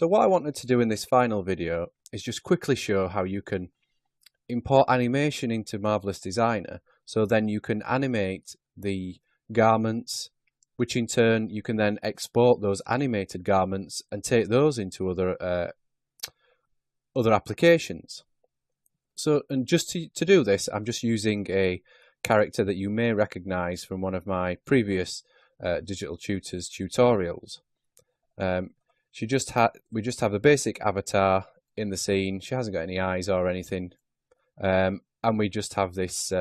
So what I wanted to do in this final video is just quickly show how you can import animation into Marvelous Designer, so then you can animate the garments, which in turn you can then export those animated garments and take those into other applications. So, and just to do this, I'm just using a character that you may recognize from one of my previous Digital Tutors tutorials. We just have the basic avatar in the scene. She hasn't got any eyes or anything, and we just have this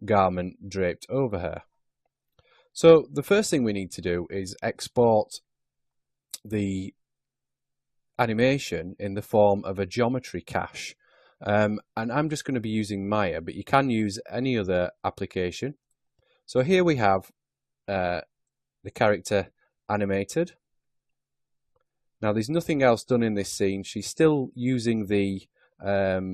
garment draped over her. So the first thing we need to do is export the animation in the form of a geometry cache. And I'm just going to be using Maya, but you can use any other application. So here we have the character animated. Now there's nothing else done in this scene. She's still using all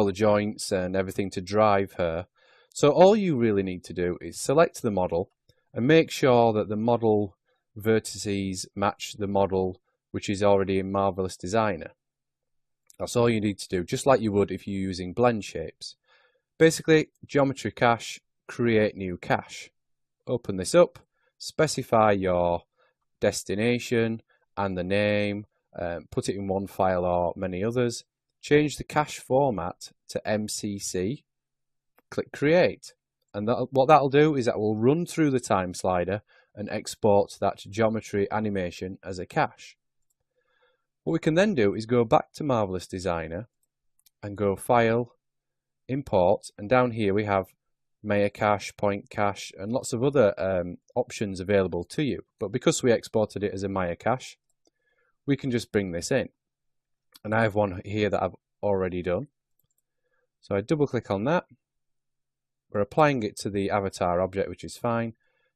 the joints and everything to drive her. So all you really need to do is select the model and make sure that the model vertices match the model which is already in Marvelous Designer. That's all you need to do, just like you would if you're using blend shapes. Basically, geometry cache, create new cache. Open this up, specify your destination and the name, put it in one file or many others, change the cache format to MCC, click create, and what that'll do is that will run through the time slider and export that geometry animation as a cache. What we can then do is go back to Marvelous Designer and go File, Import, and down here we have Maya Cache, Point Cache, and lots of other options available to you. But because we exported it as a Maya Cache, we can just bring this in. And I have one here that I've already done. So I double click on that. We're applying it to the avatar object, which is fine.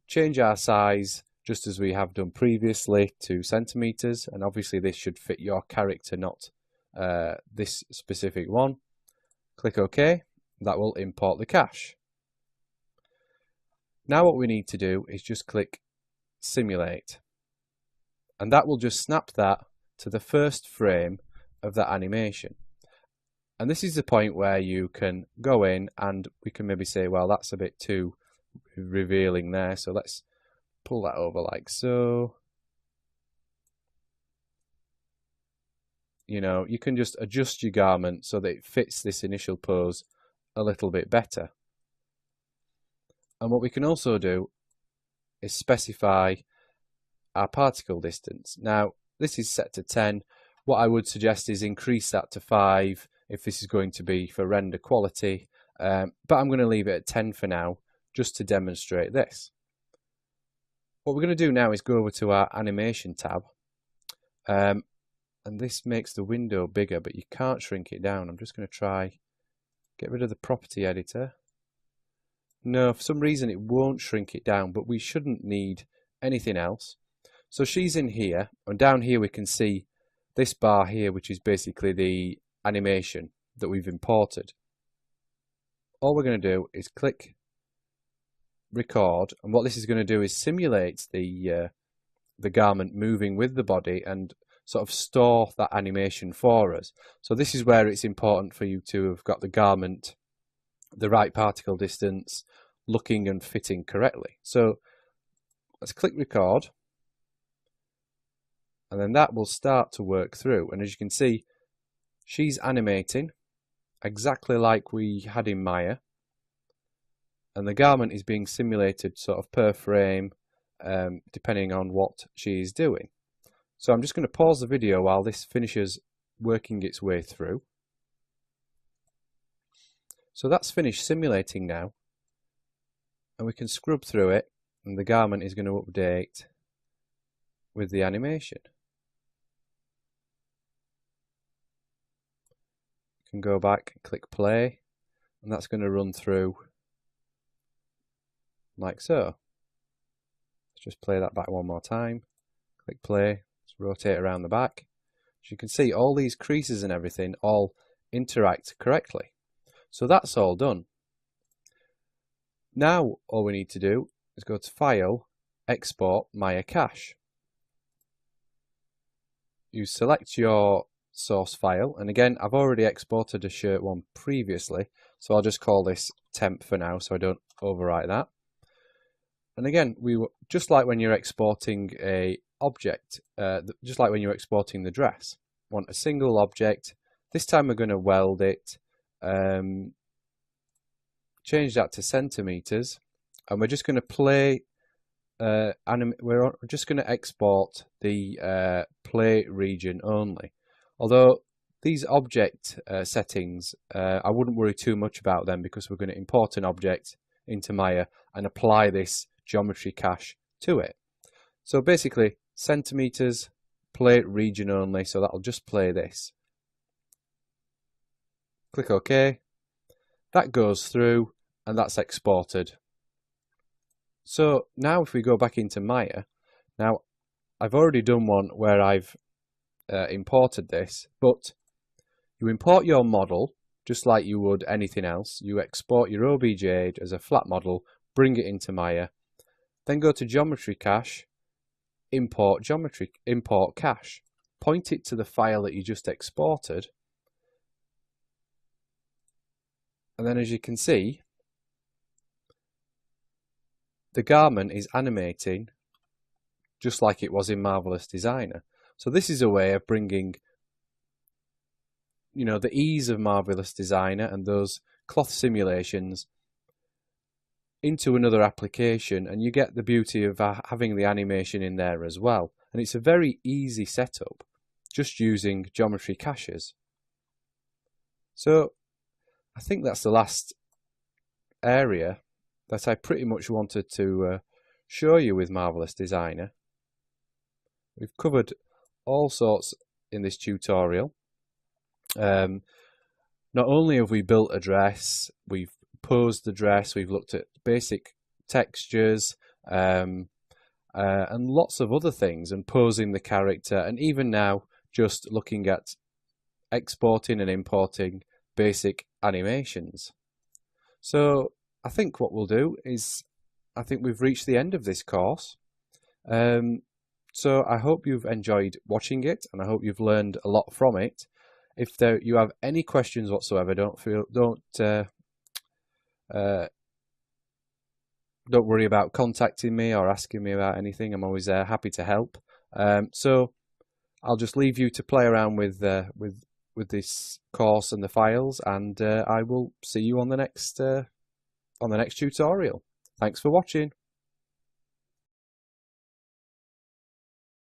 Change our size, just as we have done previously, to centimeters, and obviously this should fit your character, not this specific one. Click OK. That will import the cache. Now what we need to do is just click Simulate, and that will just snap that to the first frame of that animation. And this is the point where you can go in and we can maybe say, well, that's a bit too revealing there, so let's pull that over like so. You know, you can just adjust your garment so that it fits this initial pose a little bit better. And what we can also do is specify our particle distance. Now, this is set to 10. What I would suggest is increase that to 5 if this is going to be for render quality. But I'm going to leave it at 10 for now, just to demonstrate this. What we're going to do now is go over to our animation tab. And this makes the window bigger, but you can't shrink it down. I'm just going to try get rid of the property editor. No, for some reason it won't shrink it down, but we shouldn't need anything else. So she's in here, and down here we can see this bar here, which is basically the animation that we've imported. All we're going to do is click record, and what this is going to do is simulate the garment moving with the body and sort of store that animation for us. So this is where it's important for you to have got the garment, the right particle distance, looking and fitting correctly. So let's click record, and then that will start to work through. And as you can see, she's animating exactly like we had in Maya, and the garment is being simulated sort of per frame, depending on what she is doing. So I'm just going to pause the video while this finishes working its way through. So that's finished simulating now, and we can scrub through it, and the garment is going to update with the animation. You can go back and click play, and that's going to run through like so. Let's just play that back one more time. Click play. Let's rotate around the back. As you can see, all these creases and everything all interact correctly. So that's all done. Now all we need to do is go to File, Export Maya Cache. you select your source file, and again I've already exported a shirt one previously, so I'll just call this temp for now so I don't overwrite that. And again, just like when you're exporting a object, just like when you're exporting the dress, want a single object. This time we're going to weld it, change that to centimeters, and we're just going to play. We're just going to export the play region only. Although these object settings, I wouldn't worry too much about them because we're going to import an object into Maya and apply this geometry cache to it. So basically, centimeters, play region only, so that'll just play this. Click OK. That goes through and that's exported. So now if we go back into Maya, now I've already done one where I've imported this, but you import your model just like you would anything else. You export your OBJ as a flat model, bring it into Maya, then go to Geometry Cache, import cache, point it to the file that you just exported, and then as you can see, the garment is animating just like it was in Marvelous Designer. So this is a way of bringing, you know, the ease of Marvelous Designer and those cloth simulations into another application, and you get the beauty of having the animation in there as well. And it's a very easy setup just using geometry caches. So I think that's the last area that I pretty much wanted to show you with Marvelous Designer. We've covered all sorts in this tutorial. Not only have we built a dress, we've posed the dress, we've looked at basic textures and lots of other things, and posing the character, and even now just looking at exporting and importing basic animations. So I think what we'll do is, I think we've reached the end of this course. So I hope you've enjoyed watching it, and I hope you've learned a lot from it. If you have any questions whatsoever, don't worry about contacting me or asking me about anything. I'm always happy to help. So I'll just leave you to play around with this course and the files, and I will see you on the next tutorial. Thanks for watching.